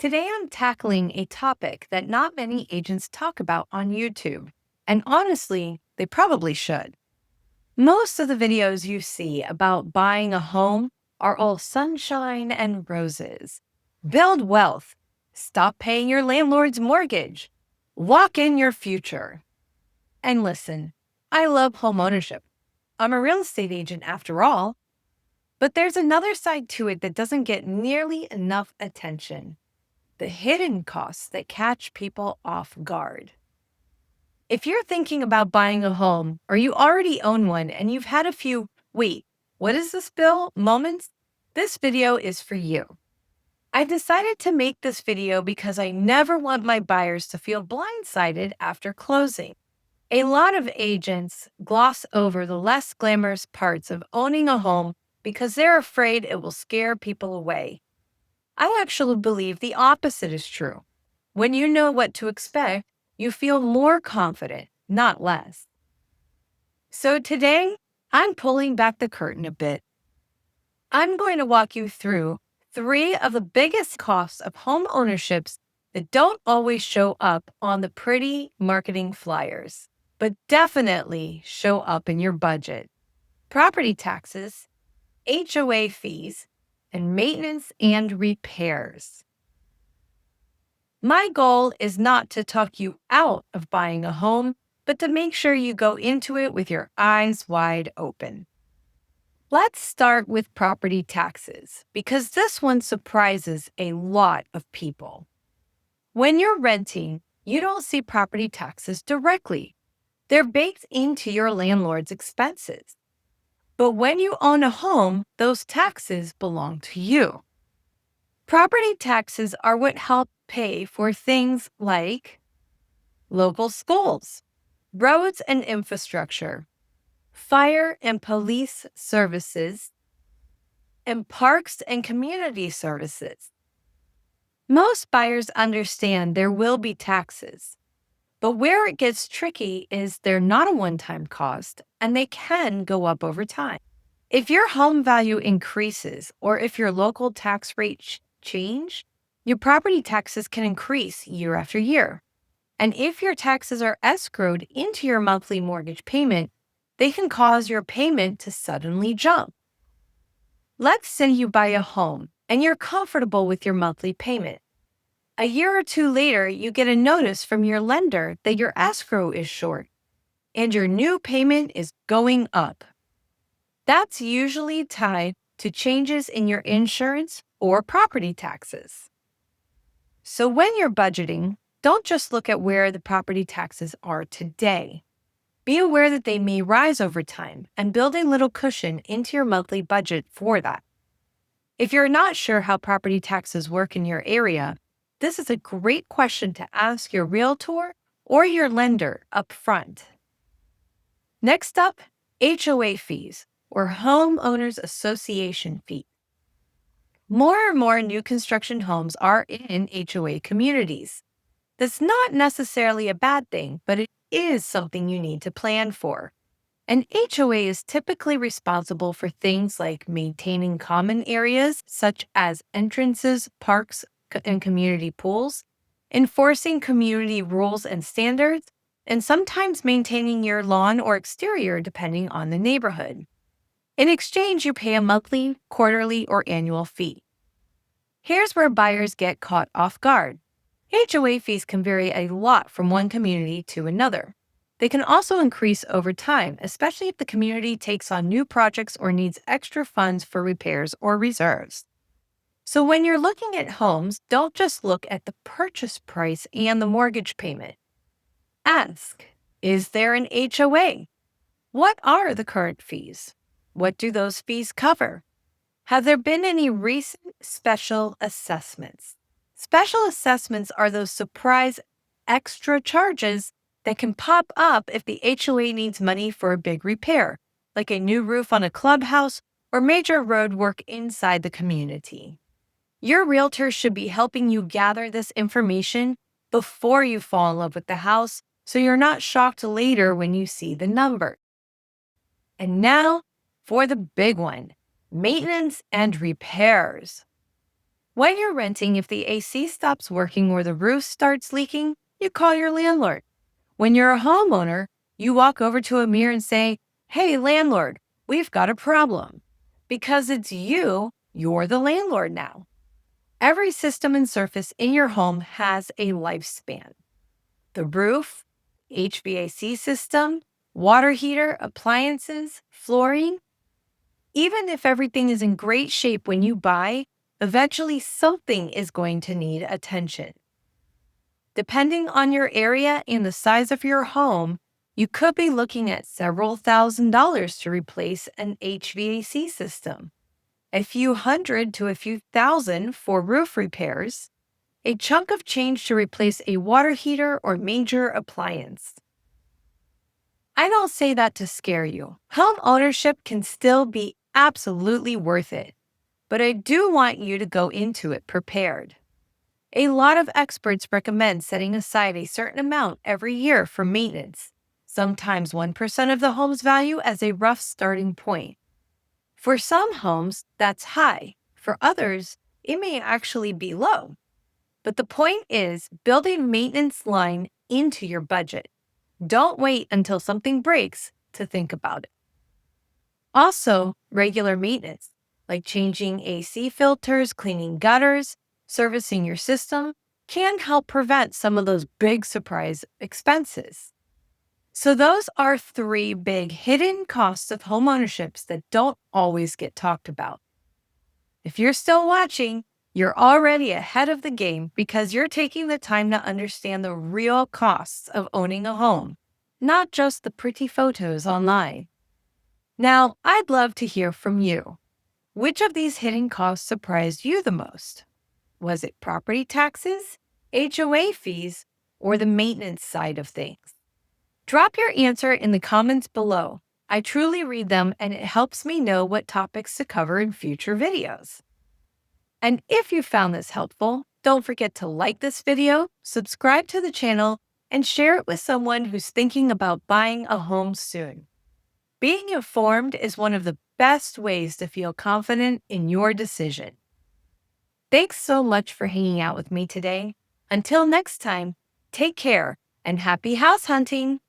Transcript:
Today I'm tackling a topic that not many agents talk about on YouTube. And honestly, they probably should. Most of the videos you see about buying a home are all sunshine and roses. Build wealth. Stop paying your landlord's mortgage. Lock in your future. And listen, I love home ownership. I'm a real estate agent after all. But there's another side to it that doesn't get nearly enough attention: the hidden costs that catch people off guard. If you're thinking about buying a home or you already own one and you've had a few, wait, what is this bill moments, this video is for you. I decided to make this video because I never want my buyers to feel blindsided after closing. A lot of agents gloss over the less glamorous parts of owning a home because they're afraid it will scare people away. I actually believe the opposite is true. When you know what to expect, you feel more confident, not less. So today, I'm pulling back the curtain a bit. I'm going to walk you through 3 of the biggest costs of home ownerships that don't always show up on the pretty marketing flyers, but definitely show up in your budget: property taxes, HOA fees, and maintenance and repairs. My goal is not to talk you out of buying a home, but to make sure you go into it with your eyes wide open. Let's start with property taxes, because this one surprises a lot of people. When you're renting, you don't see property taxes directly. They're baked into your landlord's expenses. But when you own a home, those taxes belong to you. Property taxes are what help pay for things like local schools, roads and infrastructure, fire and police services, and parks and community services. Most buyers understand there will be taxes, but where it gets tricky is they're not a one-time cost and they can go up over time. If your home value increases or if your local tax rate change, your property taxes can increase year after year. And if your taxes are escrowed into your monthly mortgage payment, they can cause your payment to suddenly jump. Let's say you buy a home and you're comfortable with your monthly payment. A year or two later, you get a notice from your lender that your escrow is short and your new payment is going up. That's usually tied to changes in your insurance or property taxes. So when you're budgeting, don't just look at where the property taxes are today. Be aware that they may rise over time and build a little cushion into your monthly budget for that. If you're not sure how property taxes work in your area, this is a great question to ask your realtor or your lender up front. Next up, HOA fees, or Homeowners Association fees. More and more new construction homes are in HOA communities. That's not necessarily a bad thing, but it is something you need to plan for. An HOA is typically responsible for things like maintaining common areas such as entrances, parks, and community pools, enforcing community rules and standards, and sometimes maintaining your lawn or exterior depending on the neighborhood. In exchange, you pay a monthly, quarterly, or annual fee. Here's where buyers get caught off guard. HOA fees can vary a lot from one community to another. They can also increase over time, especially if the community takes on new projects or needs extra funds for repairs or reserves. So when you're looking at homes, don't just look at the purchase price and the mortgage payment. Ask, is there an HOA? What are the current fees? What do those fees cover? Have there been any recent special assessments? Special assessments are those surprise extra charges that can pop up if the HOA needs money for a big repair, like a new roof on a clubhouse or major road work inside the community. Your realtor should be helping you gather this information before you fall in love with the house, so you're not shocked later when you see the number. And now for the big one: maintenance and repairs. When you're renting, if the AC stops working or the roof starts leaking, you call your landlord. When you're a homeowner, you walk over to a mirror and say, "Hey, landlord, we've got a problem." Because it's you, you're the landlord now. Every system and surface in your home has a lifespan. The roof, HVAC system, water heater, appliances, flooring. Even if everything is in great shape when you buy, eventually something is going to need attention. Depending on your area and the size of your home, you could be looking at several $1,000s to replace an HVAC system, a few hundred to a few thousand for roof repairs, a chunk of change to replace a water heater or major appliance. I don't say that to scare you. Home ownership can still be absolutely worth it, but I do want you to go into it prepared. A lot of experts recommend setting aside a certain amount every year for maintenance, sometimes 1% of the home's value as a rough starting point. For some homes, that's high. For others, it may actually be low. But the point is building maintenance line into your budget. Don't wait until something breaks to think about it. Also, regular maintenance, like changing AC filters, cleaning gutters, servicing your system, can help prevent some of those big surprise expenses. So, those are three big hidden costs of homeownerships that don't always get talked about. If you're still watching, you're already ahead of the game because you're taking the time to understand the real costs of owning a home, not just the pretty photos online. Now, I'd love to hear from you. Which of these hidden costs surprised you the most? Was it property taxes, HOA fees, or the maintenance side of things? Drop your answer in the comments below. I truly read them and it helps me know what topics to cover in future videos. And if you found this helpful, don't forget to like this video, subscribe to the channel, and share it with someone who's thinking about buying a home soon. Being informed is one of the best ways to feel confident in your decision. Thanks so much for hanging out with me today. Until next time, take care and happy house hunting!